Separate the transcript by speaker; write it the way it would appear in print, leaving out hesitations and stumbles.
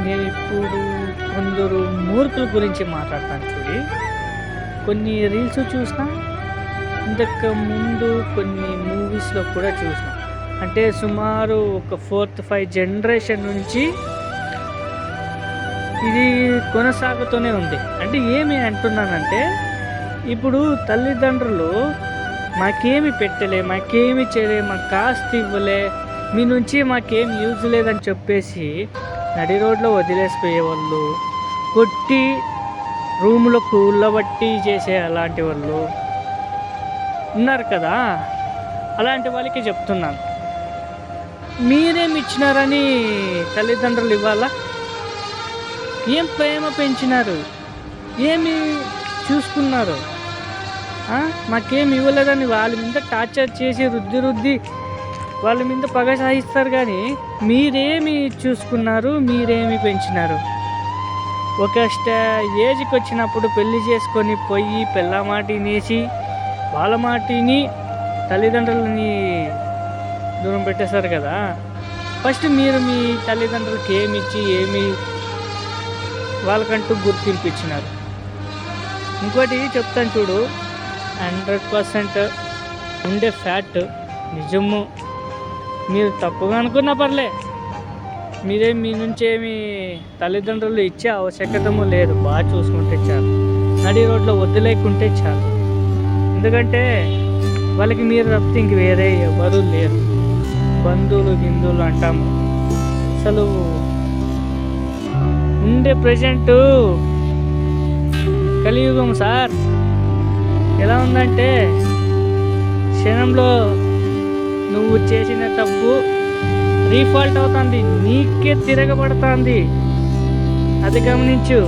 Speaker 1: నేను ఇప్పుడు కొందరు మూర్ఖుల గురించి మాట్లాడతాను చూడి. కొన్ని రీల్స్ చూసిన, ఇంతకు ముందు కొన్ని మూవీస్లో కూడా చూసిన. అంటే సుమారు ఒక 4th-5 జనరేషన్ నుంచి ఇది కొనసాగుతూనే ఉంది. అంటే ఏమి అంటున్నానంటే, ఇప్పుడు తల్లిదండ్రులు మాకేమి పెట్టలే, మాకేమి చేయలే, మాకు కాస్త ఇవ్వలే, మీ నుంచి మాకేం యూజ్ లేదని చెప్పేసి నడి రోడ్లో వదిలేసిపోయేవాళ్ళు, కొట్టి రూములో కూలబట్టి చేసే అలాంటి వాళ్ళు ఉన్నారు కదా. అలాంటి వాళ్ళకి చెప్తున్నాను, మీరేమి ఇచ్చినారని తల్లిదండ్రులు ఇవ్వాలా? ఏం ప్రేమ పెంచినారు, ఏమి చూసుకున్నారు? మాకేమి ఇవ్వలేదని వాళ్ళ మీద టార్చర్ చేసి రుద్ది వాళ్ళ మీద పగ సాయిస్తారు. కానీ మీరేమి చూసుకున్నారు, మీరేమి పెంచినారు? ఒక ఏజ్కి వచ్చినప్పుడు పెళ్లి చేసుకొని పోయి పిల్ల మాటినేసి వాళ్ళ మాటిని తల్లిదండ్రులని దూరం పెట్టేస్తారు కదా. ఫస్ట్ మీరు మీ తల్లిదండ్రులకి ఏమి ఇచ్చి ఏమి వాళ్ళకంటూ గుర్తింపు ఇచ్చినారు? ఇంకోటి చెప్తాను చూడు, 100% ఉండే ఫ్యాక్ట్ నిజము. మీరు తప్పుగా అనుకున్నా పర్లే, మీ నుంచి ఏమి తల్లిదండ్రులు ఇచ్చే ఆవశ్యకతము లేదు. బాగా చూసుకుంటే చాలు, నడి రోడ్లో వదిలేకుంటే చాలు. ఎందుకంటే వాళ్ళకి మీరు తప్పితే ఇంక వేరే ఎవరు లేరు. బంధువులు అంటాము. అసలు ఉండే ప్రజెంటు కలియుగం సార్ ఎలా ఉందంటే, క్షణంలో నువ్వు చేసిన తప్పు రీఫాల్ట్ అవుతుంది, నీకే తిరగబడుతుంది. అది గమనించు.